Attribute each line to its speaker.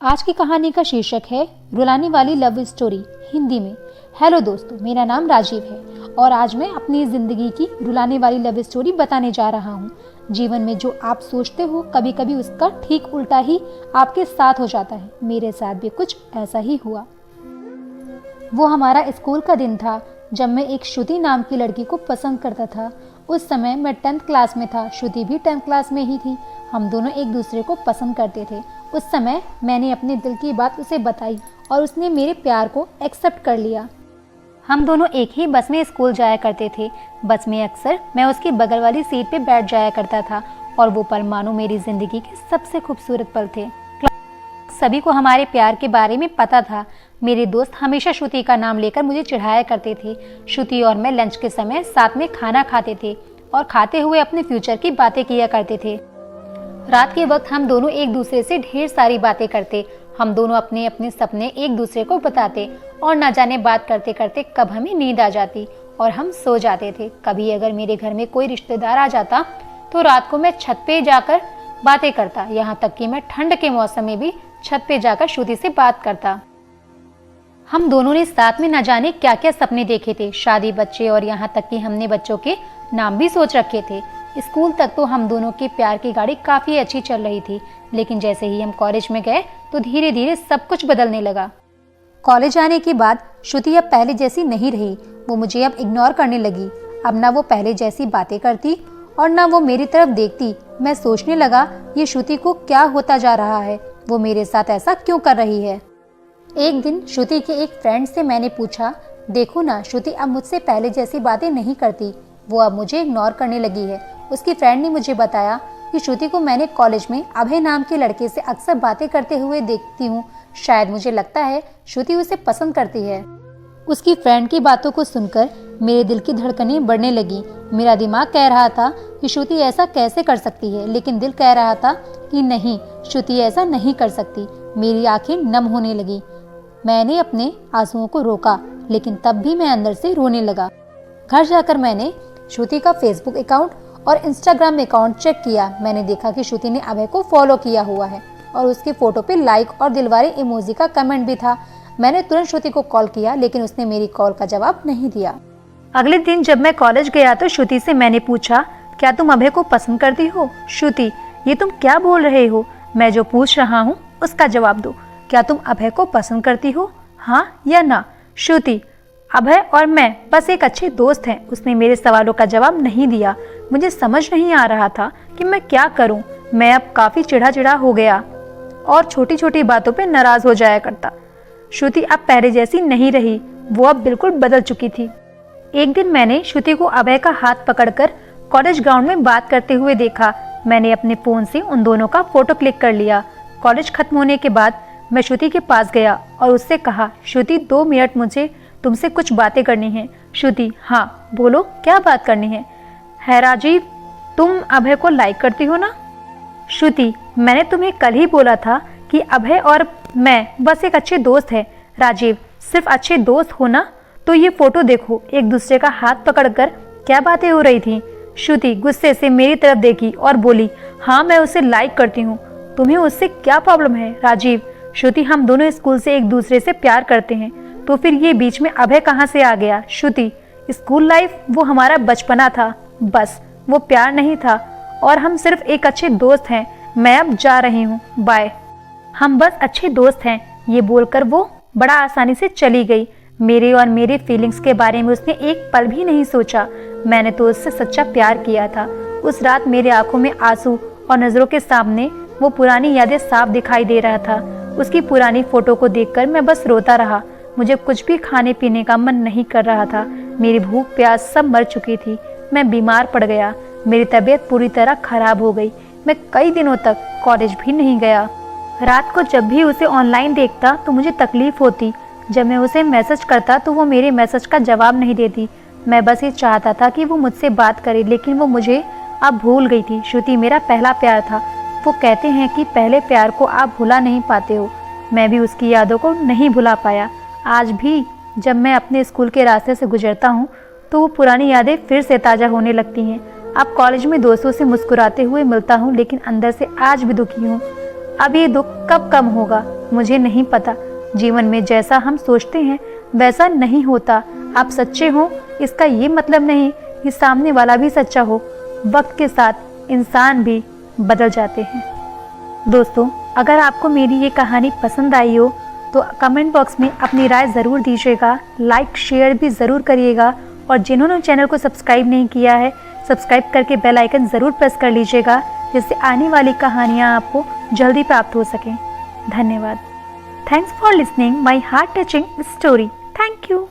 Speaker 1: आज की कहानी का शीर्षक है रुलाने वाली लव स्टोरी हिंदी में। हेलो दोस्तों, मेरा नाम राजीव है और आज मैं अपनी ज़िंदगी की रुलाने वाली लव स्टोरी बताने जा रहा हूँ। जीवन में जो आप सोचते हो कभी कभी उसका ठीक उल्टा ही आपके साथ हो जाता है। मेरे साथ भी कुछ ऐसा ही हुआ। वो हमारा स्कूल का दिन था जब मैं एक श्रुति नाम की लड़की को पसंद करता था। उस समय मैं 10th क्लास में था, श्रुति भी 10th क्लास में ही थी। हम दोनों एक दूसरे को पसंद करते थे। उस समय मैंने अपने दिल की बात उसे बताई और उसने मेरे प्यार को एक्सेप्ट कर लिया। हम दोनों एक ही बस में स्कूल जाया करते थे। बस में अक्सर मैं उसकी बगल वाली सीट पे बैठ जाया करता था और वो पल मानो मेरी जिंदगी के सबसे खूबसूरत पल थे। सभी को हमारे प्यार के बारे में पता था। मेरे दोस्त हमेशा श्रुति का नाम लेकर मुझे चिढ़ाया करते थे। श्रुति और मैं लंच के समय साथ में खाना खाते थे और खाते हुए अपने फ्यूचर की बातें किया करते थे। रात के वक्त हम दोनों एक दूसरे से ढेर सारी बातें करते। हम दोनों अपने अपने सपने एक दूसरे को बताते और न जाने बात करते करते कब हमें नींद आ जाती और हम सो जाते थे। कभी अगर मेरे घर में कोई रिश्तेदार आ जाता तो रात को मैं छत पे जाकर बातें करता। यहाँ तक कि मैं ठंड के मौसम में भी छत पे जाकर श्रुति से बात करता। हम दोनों ने साथ में न जाने क्या क्या सपने देखे थे, शादी, बच्चे और यहाँ तक कि हमने बच्चों के नाम भी सोच रखे थे। स्कूल तक तो हम दोनों के प्यार की गाड़ी काफी अच्छी चल रही थी, लेकिन जैसे ही हम कॉलेज में गए तो धीरे धीरे सब कुछ बदलने लगा। कॉलेज आने के बाद श्रुति अब पहले जैसी नहीं रही। वो मुझे अब इग्नोर करने लगी। अब ना वो पहले जैसी बातें करती और ना वो मेरी तरफ देखती। मैं सोचने लगा, ये श्रुति को क्या होता जा रहा है, वो मेरे साथ ऐसा क्यों कर रही है। एक दिन श्रुति के एक फ्रेंड से मैंने पूछा, देखो ना, श्रुति अब मुझसे पहले जैसी बातें नहीं करती, वो अब मुझे इग्नोर करने लगी है। उसकी फ्रेंड ने मुझे बताया कि श्रुति को मैंने कॉलेज में अभय नाम के लड़के से अक्सर बातें करते हुए देखती हूँ। शायद मुझे लगता है श्रुति उसे पसंद करती है। उसकी फ्रेंड की बातों को सुनकर मेरे दिल की धड़कनें बढ़ने लगी। मेरा दिमाग कह रहा था कि श्रुति ऐसा कैसे कर सकती है, लेकिन दिल कह रहा था कि नहीं, श्रुति ऐसा नहीं कर सकती। मेरी आंखें नम होने लगी। मैंने अपने आंसुओं को रोका, लेकिन तब भी मैं अंदर से रोने लगा। घर जाकर मैंने श्रुति का फेसबुक अकाउंट और इंस्टाग्राम अकाउंट चेक किया। मैंने देखा कि श्रुति ने अभय को फॉलो किया हुआ है और उसकी फोटो पे लाइक और दिल वाले इमोजी का कमेंट भी था। मैंने तुरंत श्रुति को कॉल किया, लेकिन उसने मेरी कॉल का जवाब नहीं दिया। अगले दिन जब मैं कॉलेज गया तो श्रुति से मैंने पूछा, क्या तुम अभय को पसंद करती हो? श्रुति, ये तुम क्या बोल रहे हो? मैं जो पूछ रहा हूँ उसका जवाब दो। क्या तुम अभय को पसंद करती हो, हाँ या ना? श्रुति, अभय और मैं बस एक अच्छे दोस्त हैं। उसने मेरे सवालों का जवाब नहीं दिया। मुझे समझ नहीं आ रहा था कि मैं क्या करूं। मैं अब काफी चिढ़ा हो गया और छोटी छोटी बातों पे नाराज हो जाया करता। श्रुति अब पहले जैसी नहीं रही, वो अब बिल्कुल बदल चुकी थी। एक दिन मैंने श्रुति को अभय का हाथ पकड़कर कॉलेज ग्राउंड में बात करते हुए देखा। मैंने अपने फोन से उन दोनों का फोटो क्लिक कर लिया। कॉलेज खत्म होने के बाद मैं श्रुति के पास गया और उससे कहा, श्रुति 2 मिनट मुझे तुमसे कुछ बातें करनी है। श्रुति, हाँ बोलो, क्या बात करनी है राजीव, तुम अभय को लाइक करती हो ना? श्रुति, मैंने तुम्हें कल ही बोला था कि अभय और मैं बस एक अच्छे दोस्त हैं। राजीव, सिर्फ अच्छे दोस्त हो ना? तो ये फोटो देखो, एक दूसरे का हाथ पकड़कर क्या बातें हो रही थी। श्रुति गुस्से से मेरी तरफ देखी और बोली, हाँ मैं उसे लाइक करती हूँ, तुम्हें उससे क्या प्रॉब्लम है? राजीव, श्रुति, हम दोनों स्कूल से एक दूसरे से प्यार करते हैं, तो फिर ये बीच में अभय कहाँ से आ गया? श्रुति, स्कूल लाइफ वो हमारा बचपना था, बस वो प्यार नहीं था और हम सिर्फ एक अच्छे दोस्त हैं। मैं अब जा रही हूँ, बाय। हम बस अच्छे दोस्त हैं, ये बोलकर वो बड़ा आसानी से चली गई। मेरे और मेरे फीलिंग्स के बारे में उसने एक पल भी नहीं सोचा। मैंने तो उससे सच्चा प्यार किया था। उस रात मेरे आंखों में आंसू और नजरों के सामने वो पुरानी यादें साफ दिखाई दे रहा था। उसकी पुरानी फोटो को देखकर मैं बस रोता रहा। मुझे कुछ भी खाने पीने का मन नहीं कर रहा था। मेरी भूख प्यास सब मर चुकी थी। मैं बीमार पड़ गया। मेरी तबीयत पूरी तरह खराब हो गई। मैं कई दिनों तक कॉलेज भी नहीं गया। रात को जब भी उसे ऑनलाइन देखता तो मुझे तकलीफ होती। जब मैं उसे मैसेज करता तो वो मेरे मैसेज का जवाब नहीं देती। मैं बस ये चाहता था कि वो मुझसे बात करे, लेकिन वो मुझे अब भूल गई थी। श्रुति मेरा पहला प्यार था। वो कहते हैं कि पहले प्यार को आप भुला नहीं पाते हो। मैं भी उसकी यादों को नहीं भुला पाया। आज भी जब मैं अपने स्कूल के रास्ते से गुजरता हूँ तो वो पुरानी यादें फिर से ताज़ा होने लगती हैं। अब कॉलेज में दोस्तों से मुस्कुराते हुए मिलता हूँ, लेकिन अंदर से आज भी दुखी हूँ। अब ये दुख कब कम होगा? मुझे नहीं पता, जीवन में जैसा हम सोचते हैं वैसा नहीं होता। आप सच्चे हो इसका ये मतलब नहीं कि सामने वाला भी सच्चा हो। वक्त के साथ इंसान भी बदल जाते हैं। दोस्तों, अगर आपको मेरी ये कहानी पसंद आई हो तो कमेंट बॉक्स में अपनी राय ज़रूर दीजिएगा, लाइक शेयर भी ज़रूर करिएगा और जिन्होंने चैनल को सब्सक्राइब नहीं किया है सब्सक्राइब करके बेल आइकन ज़रूर प्रेस कर लीजिएगा, जिससे आने वाली कहानियाँ आपको जल्दी प्राप्त हो सकें। धन्यवाद। Thanks for listening my heart touching story. Thank you.